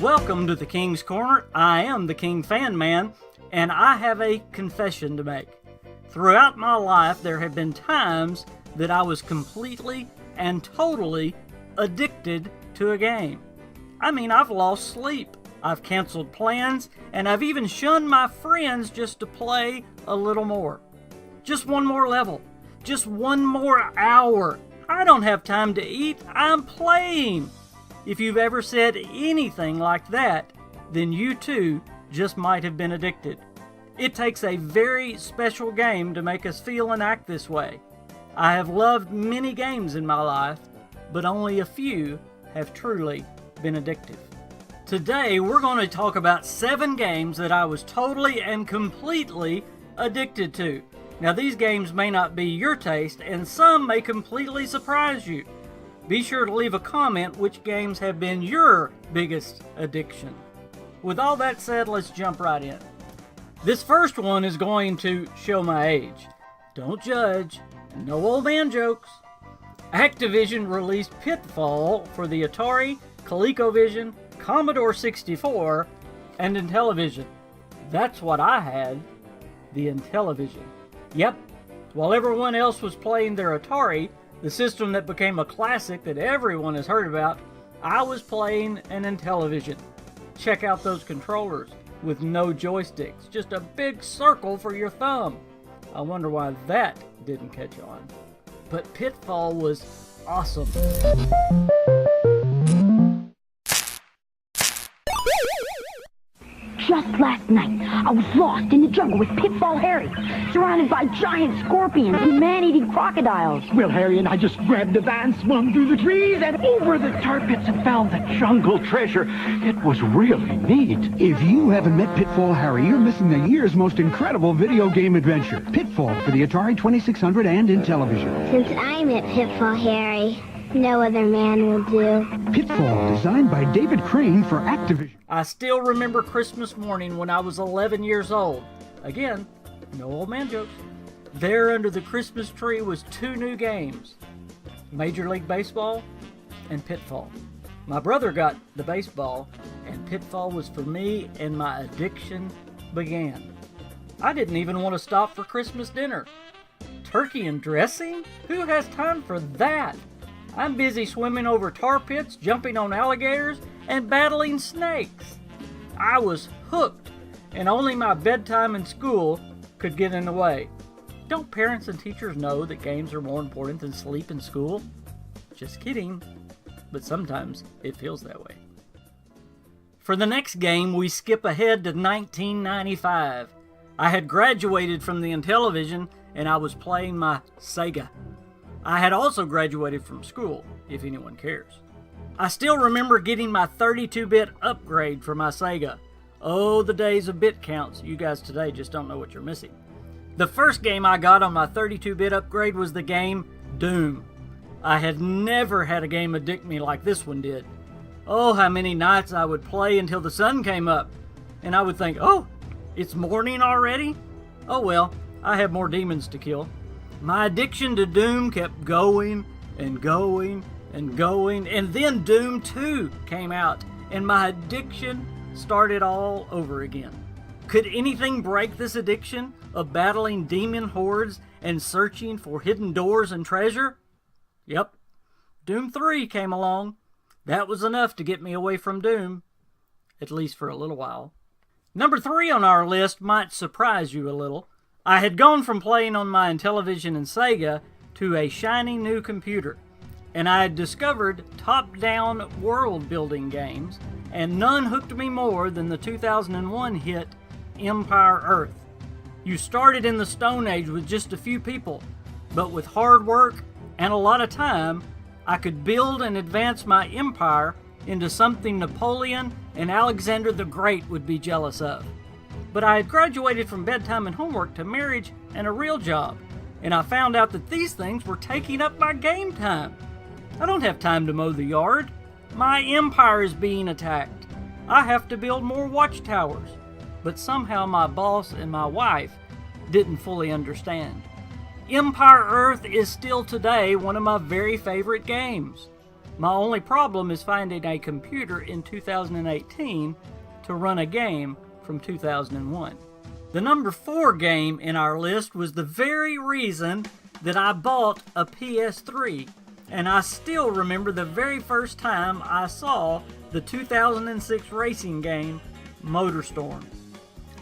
Welcome to the King's Corner. I am the KingFanMan, and I have a confession to make. Throughout my life, there have been times that I was completely and totally addicted to a game. I mean, I've lost sleep, I've canceled plans, and I've even shunned my friends just to play a little more. Just one more level. Just one more hour. I don't have time to eat. I'm playing. If you've ever said anything like that, then you too just might have been addicted. It takes a very special game to make us feel and act this way. I have loved many games in my life, but only a few have truly been addictive. Today, we're going to talk about 7 games that I was totally and completely addicted to. Now, these games may not be your taste, and some may completely surprise you. Be sure to leave a comment which games have been your biggest addiction. With all that said, let's jump right in. This first one is going to show my age. Don't judge. No old man jokes. Activision released Pitfall for the Atari, ColecoVision, Commodore 64, and Intellivision. That's what I had, the Intellivision. Yep, while everyone else was playing their Atari, the system that became a classic that everyone has heard about, I was playing an Intellivision. Check out those controllers with no joysticks, just a big circle for your thumb. I wonder why that didn't catch on. But Pitfall was awesome. Just last night, I was lost in the jungle with Pitfall Harry, surrounded by giant scorpions and man-eating crocodiles. Well, Harry and I just grabbed the van, swung through the trees, and over the tar pits and found the jungle treasure. It was really neat. If you haven't met Pitfall Harry, you're missing the year's most incredible video game adventure. Pitfall for the Atari 2600 and Intellivision. Since I met Pitfall Harry, no other man will do. Pitfall, designed by David Crane for Activision. I still remember Christmas morning when I was 11 years old. Again, no old man jokes. There under the Christmas tree was 2 new games, Major League Baseball and Pitfall. My brother got the baseball, and Pitfall was for me, and my addiction began. I didn't even want to stop for Christmas dinner. Turkey and dressing? Who has time for that? I'm busy swimming over tar pits, jumping on alligators, and battling snakes. I was hooked, and only my bedtime in school could get in the way. Don't parents and teachers know that games are more important than sleep in school? Just kidding, but sometimes it feels that way. For the next game, we skip ahead to 1995. I had graduated from the Intellivision, and I was playing my Sega. I had also graduated from school, if anyone cares. I still remember getting my 32-bit upgrade for my Sega. Oh, the days of bit counts. You guys today just don't know what you're missing. The first game I got on my 32-bit upgrade was the game Doom. I had never had a game addict me like this one did. Oh, how many nights I would play until the sun came up. And I would think, oh, it's morning already? Oh well, I have more demons to kill. My addiction to Doom kept going and going and going, and then Doom 2 came out, and my addiction started all over again. Could anything break this addiction of battling demon hordes and searching for hidden doors and treasure? Yep, Doom 3 came along. That was enough to get me away from Doom, at least for a little while. Number 3 on our list might surprise you a little. I had gone from playing on my Intellivision and Sega to a shiny new computer, and I had discovered top-down world-building games, and none hooked me more than the 2001 hit Empire Earth. You started in the Stone Age with just a few people, but with hard work and a lot of time, I could build and advance my empire into something Napoleon and Alexander the Great would be jealous of. But I had graduated from bedtime and homework to marriage and a real job, and I found out that these things were taking up my game time. I don't have time to mow the yard. My empire is being attacked. I have to build more watchtowers. But somehow my boss and my wife didn't fully understand. Empire Earth is still today one of my very favorite games. My only problem is finding a computer in 2018 to run a game from 2001. The number 4 game in our list was the very reason that I bought a PS3, and I still remember the very first time I saw the 2006 racing game, Motorstorm.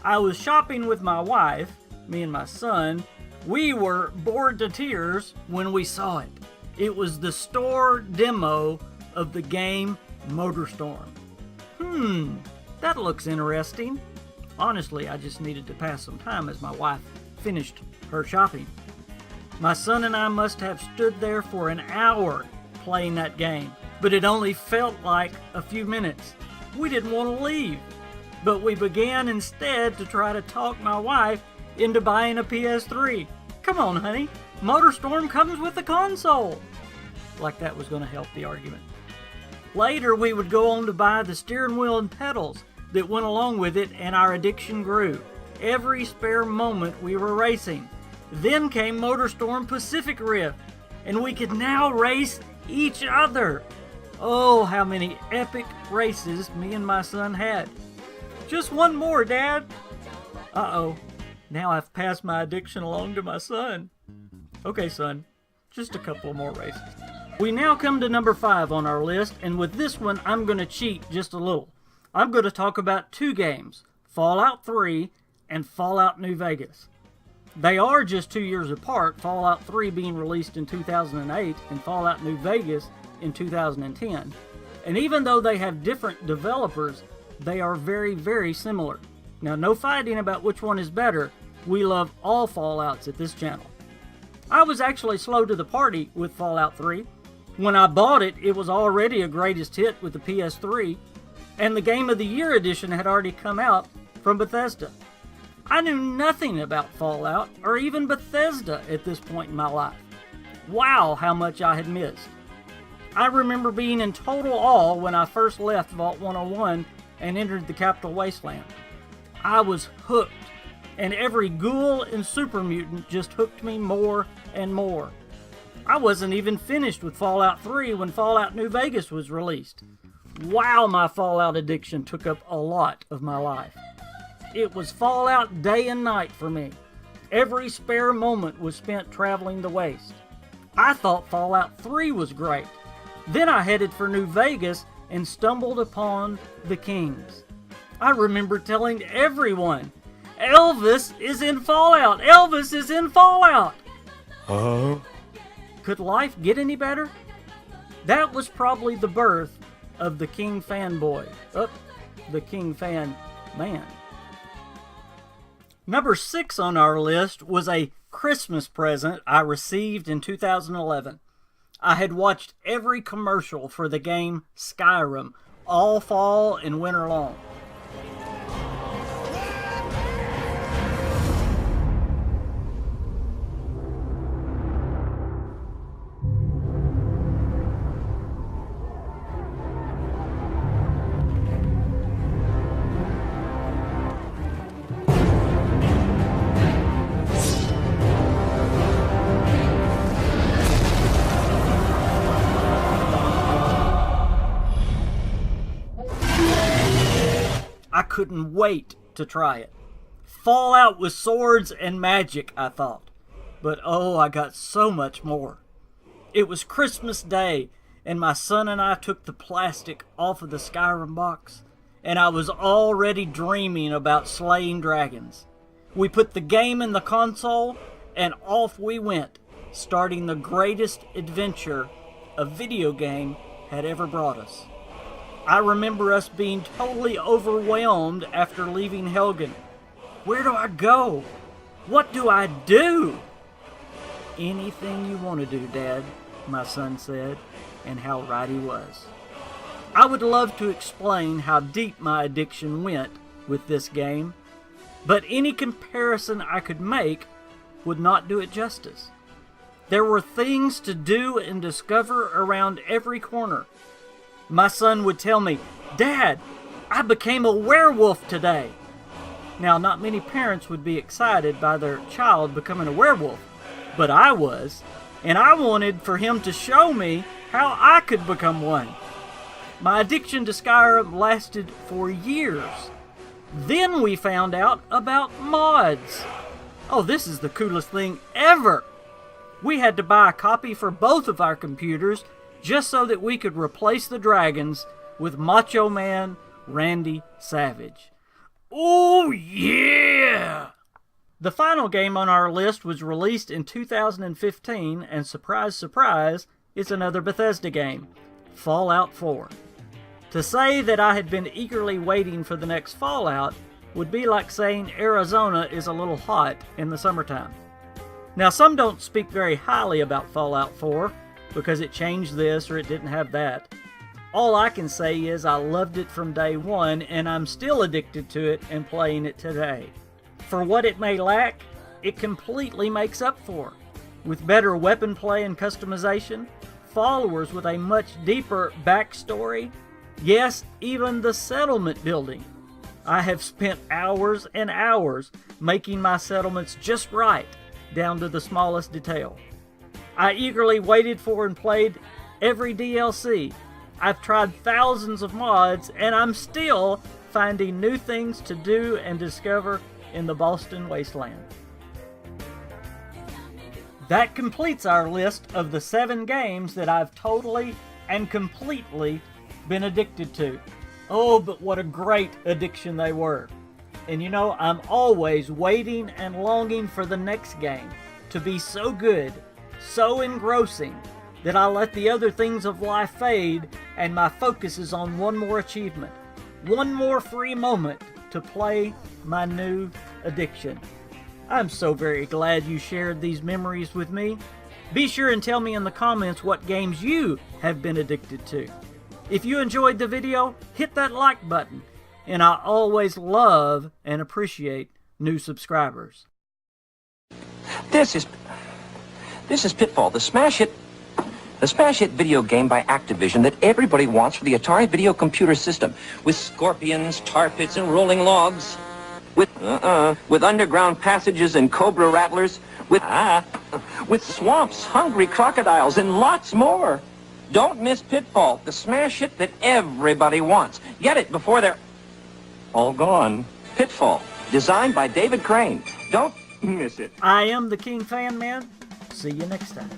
I was shopping with my wife, me and my son. We were bored to tears when we saw it. It was the store demo of the game Motorstorm. That looks interesting. Honestly, I just needed to pass some time as my wife finished her shopping. My son and I must have stood there for an hour playing that game, but it only felt like a few minutes. We didn't want to leave, but we began instead to try to talk my wife into buying a PS3. Come on, honey, Motorstorm comes with the console. Like that was going to help the argument. Later, we would go on to buy the steering wheel and pedals that went along with it, and our addiction grew. Every spare moment we were racing. Then came Motorstorm Pacific Rift, and we could now race each other. Oh, how many epic races me and my son had. Just one more, Dad. Uh-oh, now I've passed my addiction along to my son. Okay, son, just a couple more races. We now come to number 5 on our list, and with this one, I'm going to cheat just a little. I'm going to talk about 2 games, Fallout 3 and Fallout New Vegas. They are just 2 years apart, Fallout 3 being released in 2008 and Fallout New Vegas in 2010. And even though they have different developers, they are very, very similar. Now, no fighting about which one is better. We love all Fallouts at this channel. I was actually slow to the party with Fallout 3. When I bought it, it was already a greatest hit with the PS3, and the Game of the Year edition had already come out from Bethesda. I knew nothing about Fallout or even Bethesda at this point in my life. Wow, how much I had missed. I remember being in total awe when I first left Vault 101 and entered the Capital Wasteland. I was hooked, and every ghoul and super mutant just hooked me more and more. I wasn't even finished with Fallout 3 when Fallout New Vegas was released. Wow, my Fallout addiction took up a lot of my life. It was Fallout day and night for me. Every spare moment was spent traveling the waste. I thought Fallout 3 was great. Then I headed for New Vegas and stumbled upon the Kings. I remember telling everyone, Elvis is in Fallout! Elvis is in Fallout! Could life get any better? That was probably the birth of the King fanboy. The KingFanMan. Number 6 on our list was a Christmas present I received in 2011. I had watched every commercial for the game Skyrim all fall and winter long. I couldn't wait to try it. Fallout with swords and magic, I thought. But oh, I got so much more. It was Christmas Day, and my son and I took the plastic off of the Skyrim box, and I was already dreaming about slaying dragons. We put the game in the console, and off we went, starting the greatest adventure a video game had ever brought us. I remember us being totally overwhelmed after leaving Helgen. Where do I go? What do I do? Anything you want to do, Dad, my son said, and how right he was. I would love to explain how deep my addiction went with this game, but any comparison I could make would not do it justice. There were things to do and discover around every corner. My son would tell me, Dad, I became a werewolf today. Now, not many parents would be excited by their child becoming a werewolf, but I was, and I wanted for him to show me how I could become one. My addiction to Skyrim lasted for years. Then we found out about mods. Oh, this is the coolest thing ever. We had to buy a copy for both of our computers just so that we could replace the dragons with Macho Man Randy Savage. Oh yeah! The final game on our list was released in 2015, and surprise, surprise, it's another Bethesda game, Fallout 4. To say that I had been eagerly waiting for the next Fallout would be like saying Arizona is a little hot in the summertime. Now, some don't speak very highly about Fallout 4 because it changed this or it didn't have that. All I can say is I loved it from day one, and I'm still addicted to it and playing it today. For what it may lack, it completely makes up for. With better weapon play and customization, followers with a much deeper backstory, yes, even the settlement building. I have spent hours and hours making my settlements just right, down to the smallest detail. I eagerly waited for and played every DLC. I've tried thousands of mods, and I'm still finding new things to do and discover in the Boston wasteland. That completes our list of the 7 games that I've totally and completely been addicted to. Oh, but what a great addiction they were. And you know, I'm always waiting and longing for the next game to be so good, so engrossing, that I let the other things of life fade and my focus is on one more achievement, one more free moment to play my new addiction. I'm so very glad you shared these memories with me. Be sure and tell me in the comments what games you have been addicted to. If you enjoyed the video, hit that like button, and I always love and appreciate new subscribers. This is Pitfall, the smash hit video game by Activision that everybody wants for the Atari video computer system, with scorpions, tar pits, and rolling logs, with underground passages and cobra rattlers, with swamps, hungry crocodiles, and lots more. Don't miss Pitfall, the smash hit that everybody wants. Get it before they're all gone. Pitfall, designed by David Crane. Don't miss it. I am the KingFanMan. See you next time.